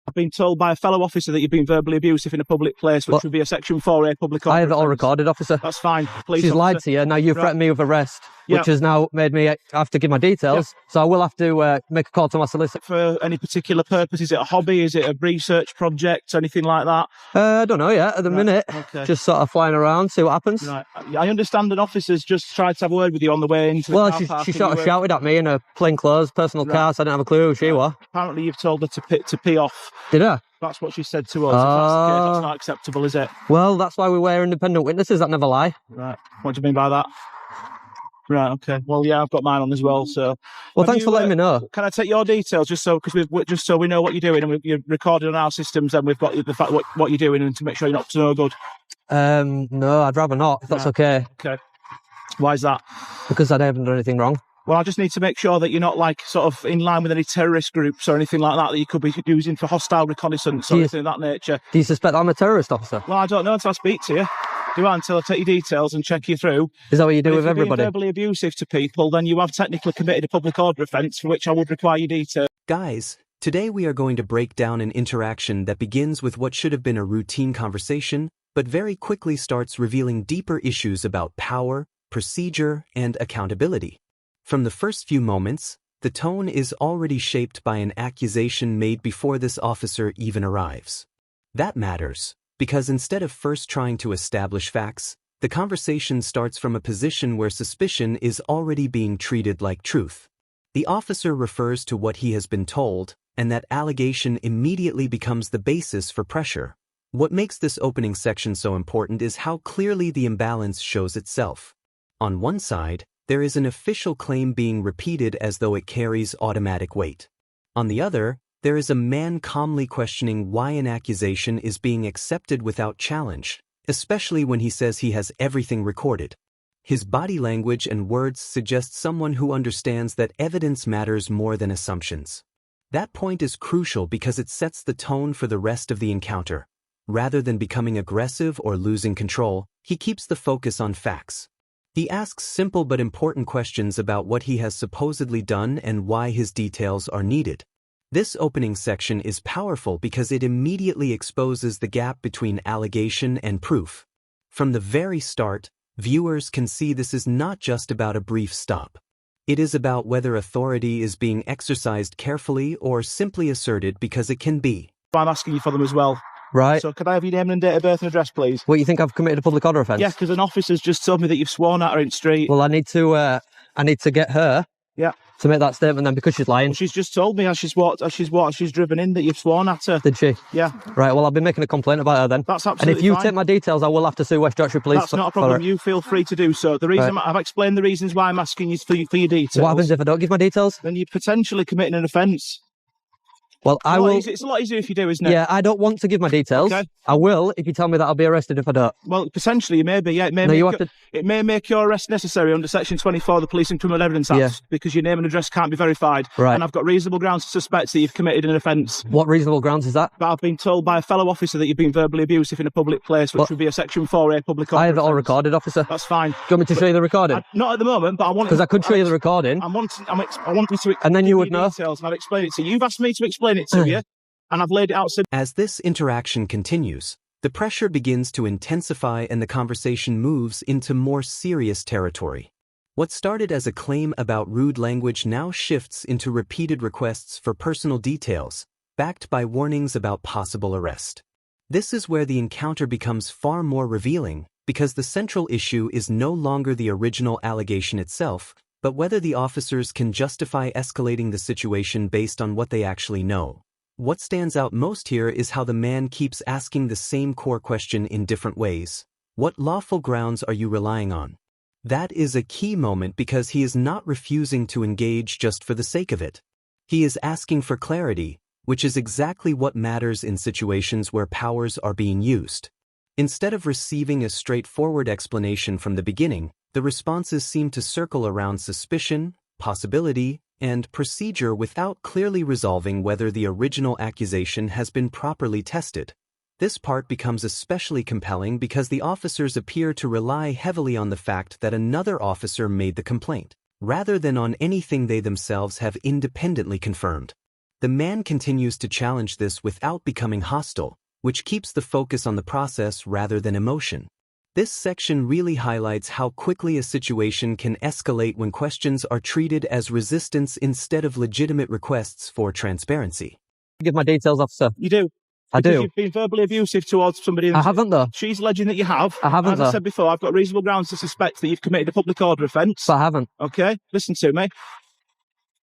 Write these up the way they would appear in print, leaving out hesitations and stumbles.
I've been told by a fellow officer that you've been verbally abusive in a public place, which would be a Section 4A public order. I have it all offence. recorded, officer. That's fine. Police She's officer. lied to you. Now you've threatened me with arrest, which has now made me have to give my details. So I will have to make a call to my solicitor. For any particular purpose? Is it a hobby? Is it a research project? Anything like that? I don't know yet at the minute. Okay. Just sort of flying around, see what happens. Right. I understand an officer's just tried to have a word with you on the way into the car park. She sort of shouted at me in a plainclothes personal car, so I didn't have a clue who she was. Apparently you've told her to pee off. Did I? That's what she said to us. If that's the case, that's not acceptable, is it? Well, that's why we wear independent witnesses that never lie. Right. What do you mean by that? Right, okay. Well, yeah, I've got mine on as well, so... Well, thanks for letting me know. Can I take your details, just so we know what you're doing, and you're recorded on our systems, and we've got the fact what you're doing, and to make sure you're not to no good? No, I'd rather not, if that's okay. Okay. Why is that? Because I haven't done anything wrong. Well, I just need to make sure that you're not, like, sort of in line with any terrorist groups or anything like that you could be using for hostile reconnaissance or anything of that nature. Do you suspect I'm a terrorist officer? Well, I don't know until I speak to you. Do I? Until I take your details and check you through. Is that what you do with everybody? If you're verbally abusive to people, then you have technically committed a public order offence for which I would require your details. Guys, today we are going to break down an interaction that begins with what should have been a routine conversation, but very quickly starts revealing deeper issues about power, procedure, and accountability. From the first few moments, the tone is already shaped by an accusation made before this officer even arrives. That matters, because instead of first trying to establish facts, the conversation starts from a position where suspicion is already being treated like truth. The officer refers to what he has been told, and that allegation immediately becomes the basis for pressure. What makes this opening section so important is how clearly the imbalance shows itself. On one side, there is an official claim being repeated as though it carries automatic weight. On the other, there is a man calmly questioning why an accusation is being accepted without challenge, especially when he says he has everything recorded. His body language and words suggest someone who understands that evidence matters more than assumptions. That point is crucial because it sets the tone for the rest of the encounter. Rather than becoming aggressive or losing control, he keeps the focus on facts. He asks simple but important questions about what he has supposedly done and why his details are needed. This opening section is powerful because it immediately exposes the gap between allegation and proof. From the very start, viewers can see this is not just about a brief stop. It is about whether authority is being exercised carefully or simply asserted because it can be. I'm asking you for them as well. Right. So could I have your name and date of birth and address, please? What, you think I've committed a public order offence? Yeah, because an officer's just told me that you've sworn at her in the street. Well, I need to get her to make that statement then, because she's lying. Well, she's just told me as she's driven in that you've sworn at her. Did she? Yeah. Right, well, I'll be making a complaint about her then. That's absolutely And if you fine. take my details, I will have to sue West Yorkshire Police. That's not a problem. You feel free to do so. The reason I've explained the reasons why I'm asking you for your details. What happens if I don't give my details? Then you're potentially committing an offence. Well, I will. It's a lot easier if you do, isn't it? Yeah, I don't want to give my details. Okay. I will if you tell me that I'll be arrested if I don't. Well, potentially you may be. Yeah, it may make your arrest necessary under Section 24 of the Police and Criminal Evidence Act because your name and address can't be verified. Right. And I've got reasonable grounds to suspect that you've committed an offence. What reasonable grounds is that? But I've been told by a fellow officer that you've been verbally abusive in a public place, which would be a Section 4A public order. I have it all offence. recorded, officer. That's fine. Do you want me to show you the recording? Not at the moment, but I want. Because I could show you the recording. I want you to. And then you would know. Details, and I've explained it to you. You've asked me to explain it to you. And I've laid it out. As this interaction continues, the pressure begins to intensify and the conversation moves into more serious territory. What started as a claim about rude language now shifts into repeated requests for personal details, backed by warnings about possible arrest. This is where the encounter becomes far more revealing, because the central issue is no longer the original allegation itself, but whether the officers can justify escalating the situation based on what they actually know. What stands out most here is how the man keeps asking the same core question in different ways. What lawful grounds are you relying on? That is a key moment because he is not refusing to engage just for the sake of it. He is asking for clarity, which is exactly what matters in situations where powers are being used. Instead of receiving a straightforward explanation from the beginning, the responses seem to circle around suspicion, possibility, and procedure without clearly resolving whether the original accusation has been properly tested. This part becomes especially compelling because the officers appear to rely heavily on the fact that another officer made the complaint, rather than on anything they themselves have independently confirmed. The man continues to challenge this without becoming hostile, which keeps the focus on the process rather than emotion. This section really highlights how quickly a situation can escalate when questions are treated as resistance instead of legitimate requests for transparency. Give my details, officer. You do? I do. You've been verbally abusive towards somebody. I haven't, though. She's alleging that you have. I haven't, As I said before, I've got reasonable grounds to suspect that you've committed a public order offence. But I haven't. Okay? Listen to me.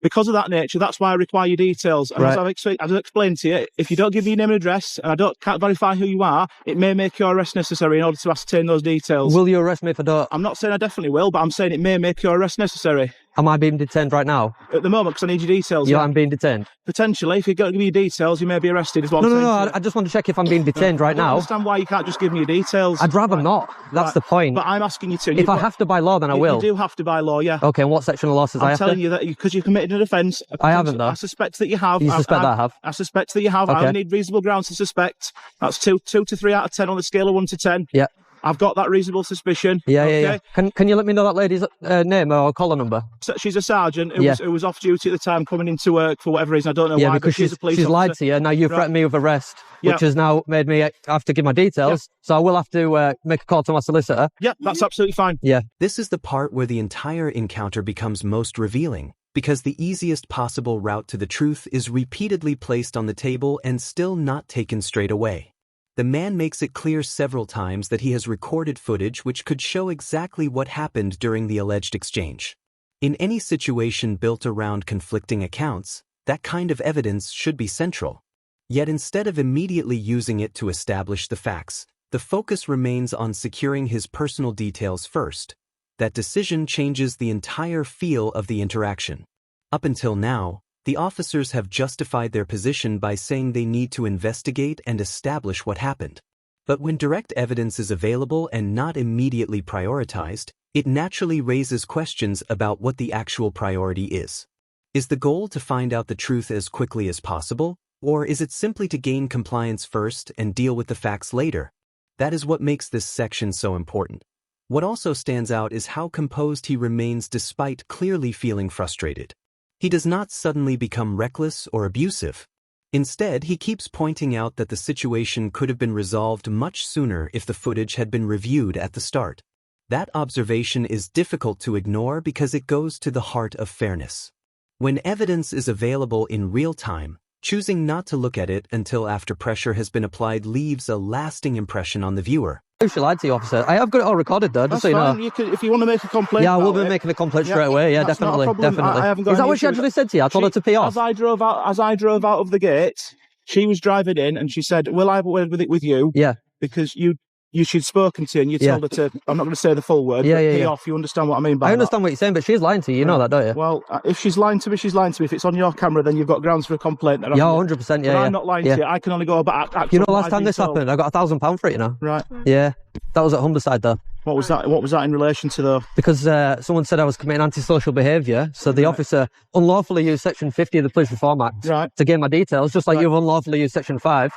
Because of that nature, that's why I require your details. And right. as I've explained to you, if you don't give me your name and address, and can't verify who you are, it may make your arrest necessary in order to ascertain those details. Will you arrest me if I don't? I'm not saying I definitely will, but I'm saying it may make your arrest necessary. Am I being detained right now? At the moment, because I need your details. Yeah, I'm being detained. Potentially, if you don't give me your details, you may be arrested. Is what I'm saying. No. I just want to check if I'm being detained right now. I understand why you can't just give me your details. I'd rather not. That's the point. But I'm asking you to. If I have to by law, then I will. You do have to by law, yeah. Okay, and what section of law says I have to? I'm telling you that because you've committed an offence. I haven't, though. I suspect that you have. You suspect that I have? I suspect that you have. Okay. I need reasonable grounds to suspect. That's 2 to 3 out of 10 on the scale of 1 to 10. Yeah. I've got that reasonable suspicion. Yeah. Can you let me know that lady's name or collar number? So she's a sergeant who was off duty at the time, coming into work for whatever reason. I don't know why. Because she's a police she's officer. lied to you. Now you've threatened me with arrest, which has now made me have to give my details. So I will have to make a call to my solicitor. Yeah, that's absolutely fine. Yeah. This is the part where the entire encounter becomes most revealing, because the easiest possible route to the truth is repeatedly placed on the table and still not taken straight away. The man makes it clear several times that he has recorded footage which could show exactly what happened during the alleged exchange. In any situation built around conflicting accounts, that kind of evidence should be central. Yet instead of immediately using it to establish the facts, the focus remains on securing his personal details first. That decision changes the entire feel of the interaction. Up until now, the officers have justified their position by saying they need to investigate and establish what happened. But when direct evidence is available and not immediately prioritized, it naturally raises questions about what the actual priority is. Is the goal to find out the truth as quickly as possible, or is it simply to gain compliance first and deal with the facts later? That is what makes this section so important. What also stands out is how composed he remains despite clearly feeling frustrated. He does not suddenly become reckless or abusive. Instead, he keeps pointing out that the situation could have been resolved much sooner if the footage had been reviewed at the start. That observation is difficult to ignore because it goes to the heart of fairness. When evidence is available in real time, choosing not to look at it until after pressure has been applied leaves a lasting impression on the viewer. She lied to you, officer. I have got it all recorded, though, just so you know. If you want to make a complaint. Yeah, I will be making a complaint straight away. Yeah, definitely. I haven't got Is that what she actually said to you? I told her to pee off. As I drove out of the gate, she was driving in and she said, "Will I have a word with it with you?" Yeah. Because she'd spoken to you and you told her to, I'm not going to say the full word, but pee off. You understand what I mean by that? I understand what you're saying, but she's lying to you. You know that, don't you? Well, if she's lying to me, she's lying to me. If it's on your camera, then you've got grounds for a complaint. Yeah, 100%. Yeah, I'm not lying to you. I can only go about. You know, last time this happened, I got £1,000 for it, you know? Right. Yeah. That was at Humberside, though. What was that? What was that in relation to, though? Because someone said I was committing antisocial behaviour, so the officer unlawfully used Section 50 of the Police Reform Act to gain my details, just like you've unlawfully used Section 5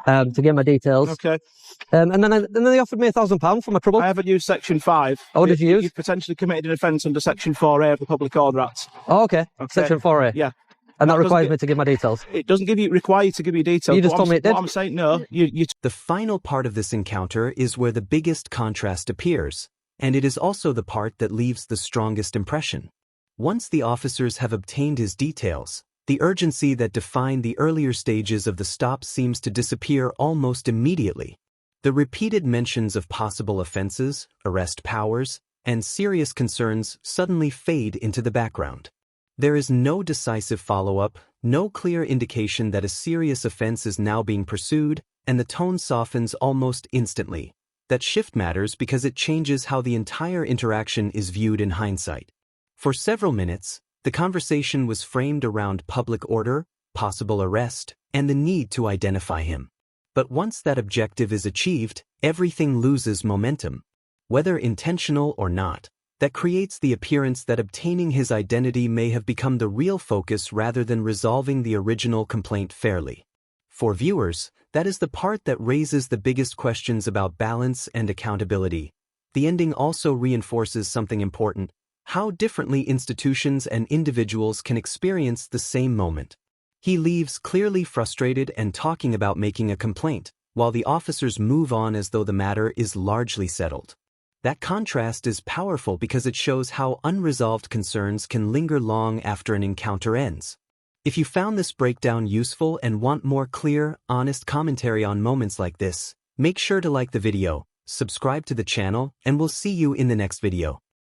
to gain my details. Okay. And then they offered me £1,000 for my trouble. I haven't used Section 5. Oh, did you use? You've potentially committed an offence under Section 4A of the Public Order Act. Oh, okay. Section 4A. Yeah. And that requires me to give my details. It doesn't require you to give your details. You just told me it did. What I'm saying, no. The final part of this encounter is where the biggest contrast appears, and it is also the part that leaves the strongest impression. Once the officers have obtained his details, the urgency that defined the earlier stages of the stop seems to disappear almost immediately. The repeated mentions of possible offenses, arrest powers, and serious concerns suddenly fade into the background. There is no decisive follow-up, no clear indication that a serious offense is now being pursued, and the tone softens almost instantly. That shift matters because it changes how the entire interaction is viewed in hindsight. For several minutes, the conversation was framed around public order, possible arrest, and the need to identify him. But once that objective is achieved, everything loses momentum. Whether intentional or not, that creates the appearance that obtaining his identity may have become the real focus rather than resolving the original complaint fairly. For viewers, that is the part that raises the biggest questions about balance and accountability. The ending also reinforces something important: how differently institutions and individuals can experience the same moment. He leaves clearly frustrated and talking about making a complaint, while the officers move on as though the matter is largely settled. That contrast is powerful because it shows how unresolved concerns can linger long after an encounter ends. If you found this breakdown useful and want more clear, honest commentary on moments like this, make sure to like the video, subscribe to the channel, and we'll see you in the next video.